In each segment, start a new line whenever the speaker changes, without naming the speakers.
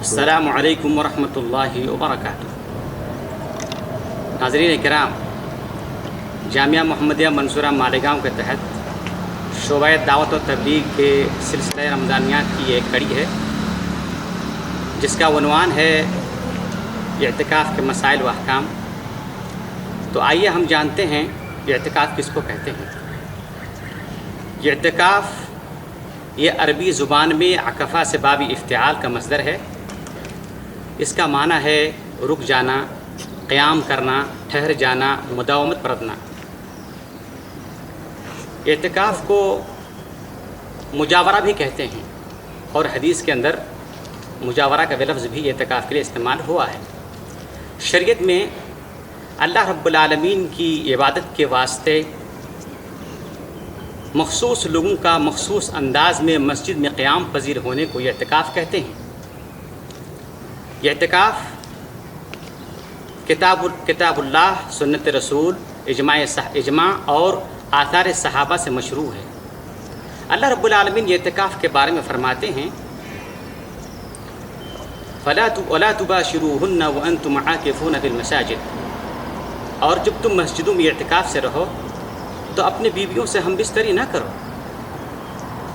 السلام علیکم ورحمۃ اللہ وبرکاتہ۔ ناظرین کرام، جامعہ محمدیہ منصورہ مالیگاؤں کے تحت شعبہ دعوت و تبلیغ کے سلسلہ رمضانیات کی ایک کڑی ہے جس کا عنوان ہے اعتکاف کے مسائل و احکام۔ تو آئیے ہم جانتے ہیں اعتکاف کس کو کہتے ہیں۔ اعتکاف یہ عربی زبان میں عکفہ سے باب افتعال کا مصدر ہے۔ اس کا معنی ہے رک جانا، قیام کرنا، ٹھہر جانا، مداومت برتنا۔ اعتکاف کو مجاورہ بھی کہتے ہیں، اور حدیث کے اندر مجاورہ کا لفظ بھی اعتکاف کے لیے استعمال ہوا ہے۔ شریعت میں اللہ رب العالمین کی عبادت کے واسطے مخصوص لوگوں کا مخصوص انداز میں مسجد میں قیام پذیر ہونے کو اعتکاف کہتے ہیں۔ اعتکاف کتاب اللہ، سنت رسول، اجماع اور آثار صحابہ سے مشروع ہے۔ اللہ رب العالمین اعتکاف کے بارے میں فرماتے ہیں وَلَا تُبَاشِرُوهُنَّ وَأَنْتُمْ عَاكِفُونَ فِي الْمَسَاجِدِ، اور جب تم مسجدوں میں اعتکاف سے رہو تو اپنے بیویوں سے ہم بستری نہ کرو۔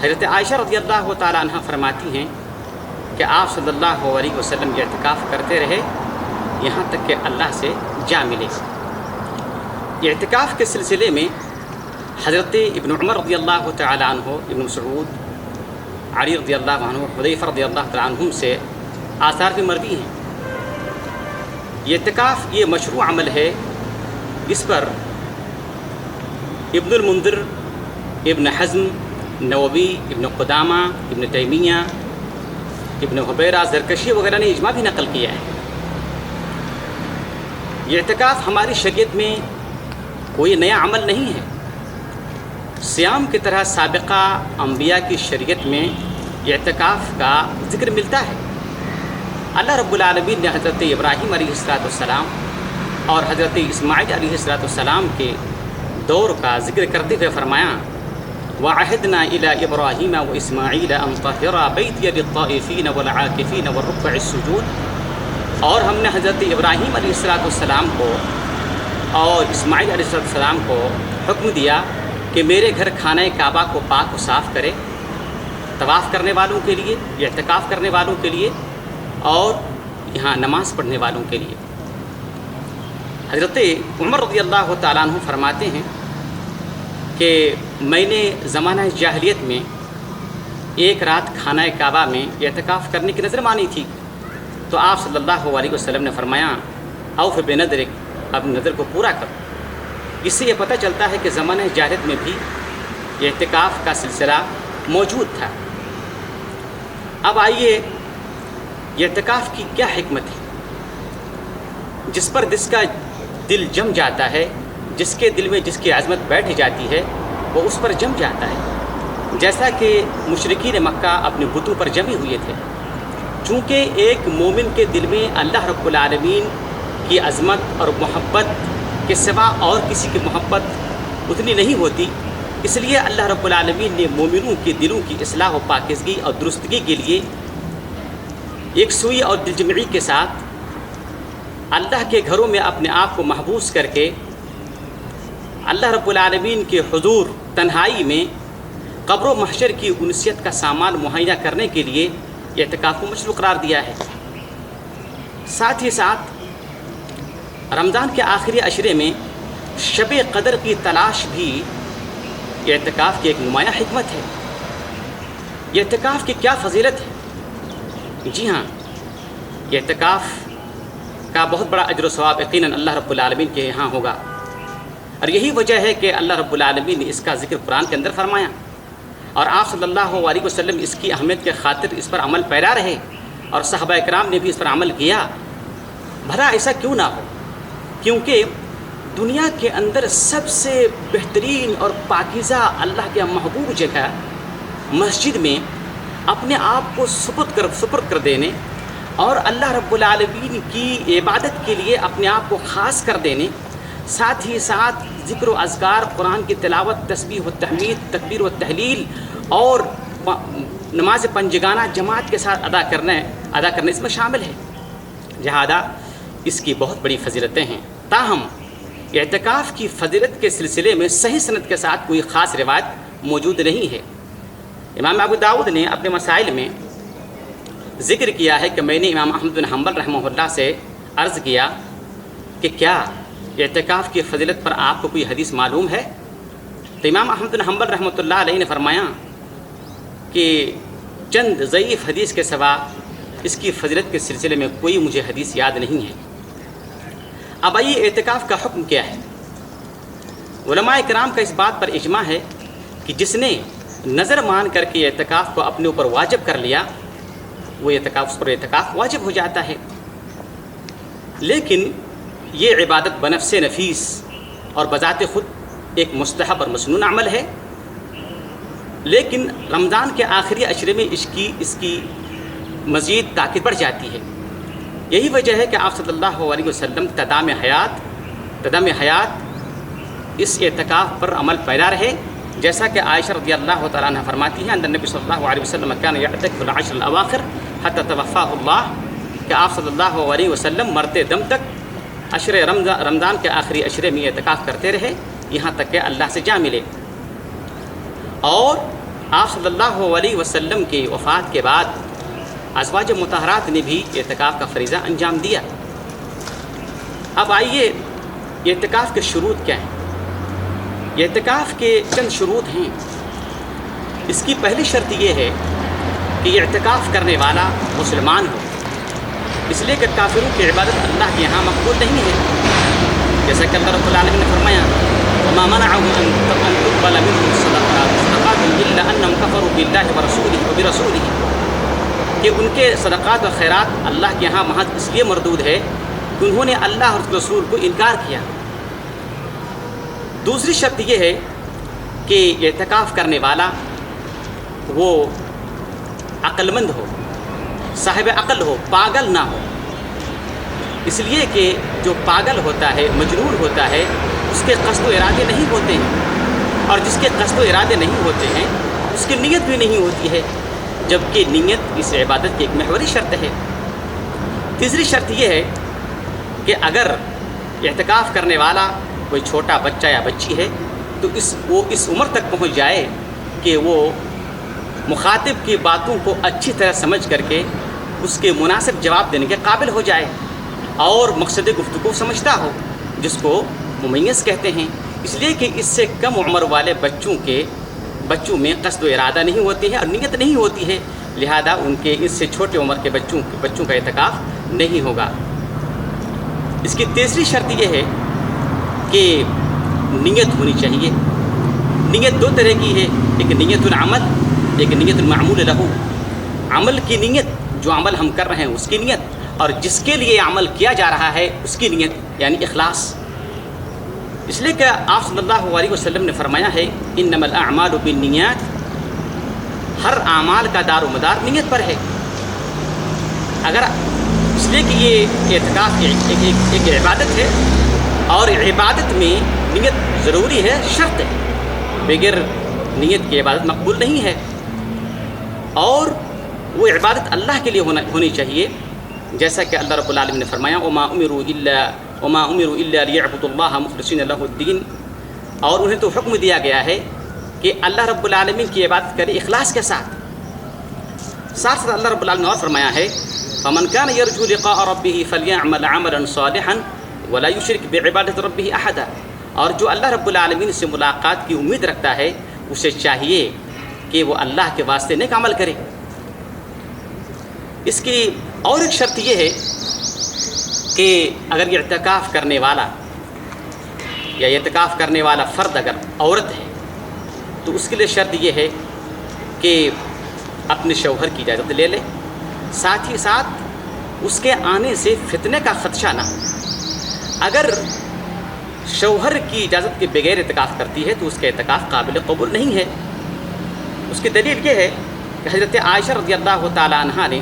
حضرت عائشہ رضی اللہ تعالی عنہ فرماتی ہیں کہ آپ صلی اللہ علیہ وسلم اعتکاف کرتے رہے یہاں تک کہ اللہ سے جا ملے۔ اعتکاف کے سلسلے میں حضرت ابن عمر رضی اللہ تعالی عنہ، ابن مسعود، علی رضی اللہ عنہ، حذیفہ رضی اللہ تعالی عنہم سے آثار بھی مروی ہیں۔ اعتکاف یہ مشروع عمل ہے۔ اس پر ابن المنذر، ابن حزم، نووی، ابن قدامہ، ابن تیمیہ، ابن حبیرہ، زرکشی وغیرہ نے اجماع بھی نقل کیا ہے۔ اعتکاف ہماری شریعت میں کوئی نیا عمل نہیں ہے۔ صیام کی طرح سابقہ انبیاء کی شریعت میں اعتکاف کا ذکر ملتا ہے۔ اللہ رب العالمین نے حضرت ابراہیم علیہ السلام اور حضرت اسماعیل علیہ السلام کے دور کا ذکر کرتے ہوئے فرمایا وَعَهِدْنَا إِلَىٰ إِبْرَاهِيمَ وَإِسْمَاعِيلَ أَن طَهِّرَا بَيْتِيَ لِلطَّائِفِينَ وَالْعَاكِفِينَ وَالرُّكَّعِ السُّجُودِ، اور ہم نے حضرت ابراہیم علیہ السلام کو اور اسماعیل علیہ السلام کو حکم دیا کہ میرے گھر خانہ کعبہ کو پاک و صاف کرے، طواف کرنے والوں کے لیے، اعتکاف کرنے والوں کے لیے، اور یہاں نماز پڑھنے والوں کے لیے۔ حضرت عمر رضی اللہ تعالیٰ عنہ فرماتے ہیں کہ میں نے زمانہ جاہلیت میں ایک رات خانہ کعبہ میں اعتکاف کرنے کی نظر مانی تھی، تو آپ صلی اللہ علیہ وسلم نے فرمایا اوف بنذرک، اب نظر کو پورا کرو۔ اس سے یہ پتہ چلتا ہے کہ زمانہ جاہلیت میں بھی اعتکاف کا سلسلہ موجود تھا۔ اب آئیے اعتکاف کی کیا حکمت ہے؟ جس کا دل جم جاتا ہے، جس کے دل میں جس کی عظمت بیٹھ جاتی ہے وہ اس پر جم جاتا ہے، جیسا کہ مشرکین مکہ اپنے بتوں پر جمے ہوئے تھے۔ چونکہ ایک مومن کے دل میں اللہ رب العالمین کی عظمت اور محبت کے سوا اور کسی کی محبت اتنی نہیں ہوتی، اس لیے اللہ رب العالمین نے مومنوں کے دلوں کی اصلاح و پاکیزگی اور درستگی کے لیے ایک سوئی اور دلجمعی کے ساتھ اللہ کے گھروں میں اپنے آپ کو محبوس کر کے اللہ رب العالمین کے حضور تنہائی میں قبر و محشر کی انسیت کا سامان مہیا کرنے کے لیے اعتکاف کو مشروع قرار دیا ہے۔ ساتھ ہی ساتھ رمضان کے آخری عشرے میں شب قدر کی تلاش بھی اعتکاف کی ایک نمایاں حکمت ہے۔ اعتکاف کی کیا فضیلت ہے؟ جی ہاں، اعتکاف کا بہت بڑا اجر و ثواب یقیناً اللہ رب العالمین کے یہاں ہوگا، اور یہی وجہ ہے کہ اللہ رب العالمین نے اس کا ذکر قرآن کے اندر فرمایا، اور آپ صلی اللہ علیہ وسلم اس کی اہمیت کے خاطر اس پر عمل پیرا رہے، اور صحابہ کرام نے بھی اس پر عمل کیا۔ بھلا ایسا کیوں نہ ہو؟ کیونکہ دنیا کے اندر سب سے بہترین اور پاکیزہ اللہ کے محبوب جگہ مسجد میں اپنے آپ کو سپرد کر دینے اور اللہ رب العالمین کی عبادت کے لیے اپنے آپ کو خاص کر دینے، ساتھ ہی ساتھ ذکر و اذکار، قرآن کی تلاوت، تسبیح و تحمید، تکبیر و تحلیل اور نماز پنجگانہ جماعت کے ساتھ ادا کرنے اس میں شامل ہے، لہذا اس کی بہت بڑی فضیلتیں ہیں۔ تاہم اعتکاف کی فضیلت کے سلسلے میں صحیح سند کے ساتھ کوئی خاص روایت موجود نہیں ہے۔ امام ابو داؤد نے اپنے مسائل میں ذکر کیا ہے کہ میں نے امام احمد بن حنبل رحمہ اللہ سے عرض کیا کہ کیا اعتکاف کی فضیلت پر آپ کو کوئی حدیث معلوم ہے؟ تو امام احمد بن حنبل رحمۃ اللہ علیہ نے فرمایا کہ چند ضعیف حدیث کے سوا اس کی فضیلت کے سلسلے میں کوئی مجھے حدیث یاد نہیں ہے۔ اب آئیے اعتکاف کا حکم کیا ہے؟ علماء کرام کا اس بات پر اجماع ہے کہ جس نے نظر مان کر کے اعتکاف کو اپنے اوپر واجب کر لیا وہ اس پر اعتکاف واجب ہو جاتا ہے، لیکن یہ عبادت بنفس نفیس اور بذات خود ایک مستحب اور مسنون عمل ہے، لیکن رمضان کے آخری عشرے میں اس کی مزید تاکید بڑھ جاتی ہے۔ یہی وجہ ہے کہ آپ صلی اللہ علیہ وسلم تدام حیات اس اعتکاف پر عمل پیرا رہے، جیسا کہ عائشہ رضی اللہ تعالیٰ عنہ فرماتی ہیں ان نبی صلی اللہ علیہ وسلم کان یعتکف العشر الاواخر حتی توفاہ اللہ، کہ آپ صلی اللہ علیہ وسلم مرتے دم تک رمضان کے آخری عشرے میں اعتکاف کرتے رہے یہاں تک کہ اللہ سے جا ملے، اور آپ صلی اللہ علیہ وسلم کی وفات کے بعد ازواج مطہرات نے بھی اعتکاف کا فریضہ انجام دیا۔ اب آئیے اعتکاف کے شروط کیا ہیں؟ اعتکاف کے چند شروط ہیں۔ اس کی پہلی شرط یہ ہے کہ یہ اعتکاف کرنے والا مسلمان ہو، اس لیے کہ کافروں کی عبادت اللہ کے یہاں مقبول نہیں ہے، جیسا کہ اللہ رب العالمین نے فرمایا وَمَا مَنَعَهُمْ أَن تُقْبَلَ مِنْهُمْ صَدَقَاتُهُمْ إِلَّا أَنَّهُمْ كَفَرُوا بِاللَّهِ وَبِرَسُولِهِ، کہ ان کے صدقات و خیرات اللہ کے یہاں محض اس لیے مردود ہے کہ انہوں نے اللہ اور رسول کو انکار کیا۔ دوسری شرط یہ ہے کہ اعتکاف کرنے والا وہ عقل مند ہو، صاحب عقل ہو، پاگل نہ ہو، اس لیے کہ جو پاگل ہوتا ہے، مجنون ہوتا ہے، اس کے قصد و ارادے نہیں ہوتے ہیں، اور جس کے قصد و ارادے نہیں ہوتے ہیں اس کی نیت بھی نہیں ہوتی ہے، جبکہ نیت اس عبادت کی ایک محوری شرط ہے۔ تیسری شرط یہ ہے کہ اگر اعتکاف کرنے والا کوئی چھوٹا بچہ یا بچی ہے تو وہ اس عمر تک پہنچ جائے کہ وہ مخاطب کی باتوں کو اچھی طرح سمجھ کر کے اس کے مناسب جواب دینے کے قابل ہو جائے اور مقصد گفتگو سمجھتا ہو، جس کو ممیز کہتے ہیں، اس لیے کہ اس سے کم عمر والے بچوں میں قصد و ارادہ نہیں ہوتی ہے اور نیت نہیں ہوتی ہے، لہذا ان کے اس سے چھوٹے عمر کے بچوں کا اعتکاف نہیں ہوگا۔ اس کی تیسری شرط یہ ہے کہ نیت ہونی چاہیے۔ نیت دو طرح کی ہے، ایک نیت العمل، ایک نیت المعمول لہو، عمل کی نیت، جو عمل ہم کر رہے ہیں اس کی نیت، اور جس کے لیے عمل کیا جا رہا ہے اس کی نیت یعنی اخلاص۔ اس لیے کہ آپ صلی اللہ علیہ وسلم نے فرمایا ہے انما الاعمال بالنیات، ہر اعمال کا دار و مدار نیت پر ہے۔ اس لیے کہ یہ اعتکاف ایک عبادت ہے، اور عبادت میں نیت ضروری ہے، شرط ہے، بغیر نیت کی عبادت مقبول نہیں ہے، اور وہ عبادت اللہ کے لیے ہونی چاہیے، جیسا کہ اللہ رب العالمین نے فرمایا وما امروا الا ليعبدوا الله مخلصين له الدين، اور انہیں تو حکم دیا گیا ہے کہ اللہ رب العالمین کی عبادت کرے اخلاص کے ساتھ اللہ رب العالمین نے اور فرمایا ہے فمن كان يرجو لقاء ربه فليعمل عملا صالحا ولا يشرك بعبادة ربه احدا، اور جو اللہ رب العالمین سے ملاقات کی امید رکھتا ہے اسے چاہیے کہ وہ اللہ کے واسطے نیک عمل کرے۔ اس کی اور ایک شرط یہ ہے کہ اگر یہ اعتکاف کرنے والا یا اعتکاف کرنے والا فرد اگر عورت ہے تو اس کے لیے شرط یہ ہے کہ اپنے شوہر کی اجازت لے لے، ساتھ ہی ساتھ اس کے آنے سے فتنے کا خدشہ نہ ہو۔ اگر شوہر کی اجازت کے بغیر اعتکاف کرتی ہے تو اس کا اعتکاف قابل قبول نہیں ہے۔ اس کی دلیل یہ ہے کہ حضرت عائشہ رضی اللہ تعالیٰ عنہ نے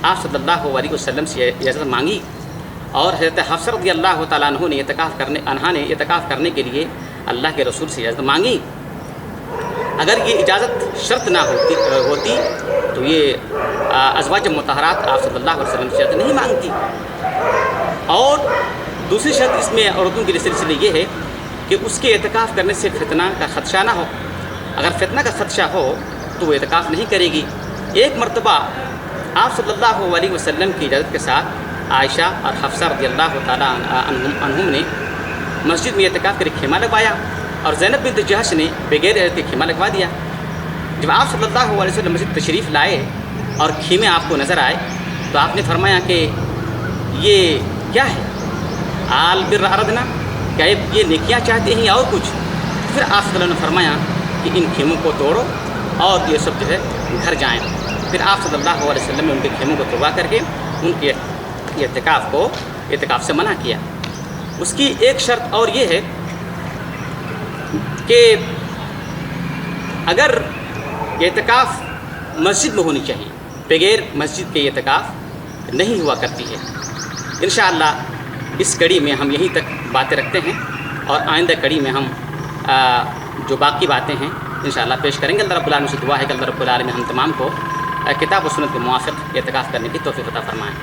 آپ صلی اللہ علیہ وسلم سے اجازت مانگی، اور حضرت حفصہ رضی اللہ تعالیٰ عنہ نے اعتکاف کرنے کے لیے اللہ کے رسول سے اجازت مانگی۔ اگر یہ اجازت شرط نہ ہوتی تو یہ ازواج مطہرات آپ صلی اللہ علیہ وسلم سے شرط نہیں مانگتی. اور دوسری شرط اس میں عورتوں کے سلسلے یہ ہے کہ اس کے اعتکاف کرنے سے فتنہ کا خدشہ نہ ہو. اگر فتنہ کا خدشہ ہو تو وہ اعتکاف نہیں کرے گی. ایک مرتبہ آپ صلی اللہ علیہ وسلم کی اجازت کے ساتھ عائشہ اور حفصہ رضی اللہ تعالیٰ عنہم نے مسجد میں اعتکاف کے لیے خیمہ لگوایا اور زینب بنت جہش نے بغیر اجازت کے خیمہ لگوا دیا. جب آپ صلی اللہ علیہ وسلم مسجد تشریف لائے اور خیمے آپ کو نظر آئے تو آپ نے فرمایا کہ یہ کیا ہے؟ آل بر اردنا، کیا یہ نیکیاں چاہتے ہیں یا اور کچھ؟ پھر آپ صلی اللہ علیہ وسلم نے فرمایا کہ ان خیموں کو توڑو اور یہ سب جو ہے گھر جائیں. پھر آپ صلی اللہ علیہ وسلم نے ان کے خیموں کو توڑوا کر کے ان کے اعتکاف سے منع کیا. اس کی ایک شرط اور یہ ہے کہ اگر اعتکاف مسجد میں ہونی چاہیے، بغیر مسجد کے اعتکاف نہیں ہوا کرتی ہے. انشاءاللہ اس کڑی میں ہم یہیں تک باتیں رکھتے ہیں اور آئندہ کڑی میں ہم جو باقی باتیں ہیں انشاءاللہ پیش کریں گے. اللہ رب العالمین سے دعا ہے کہ اللہ رب العالمین ہم تمام کو کتاب و سنت کے موافق اعتکاف کرنے کی توفیق عطا فرمائیں.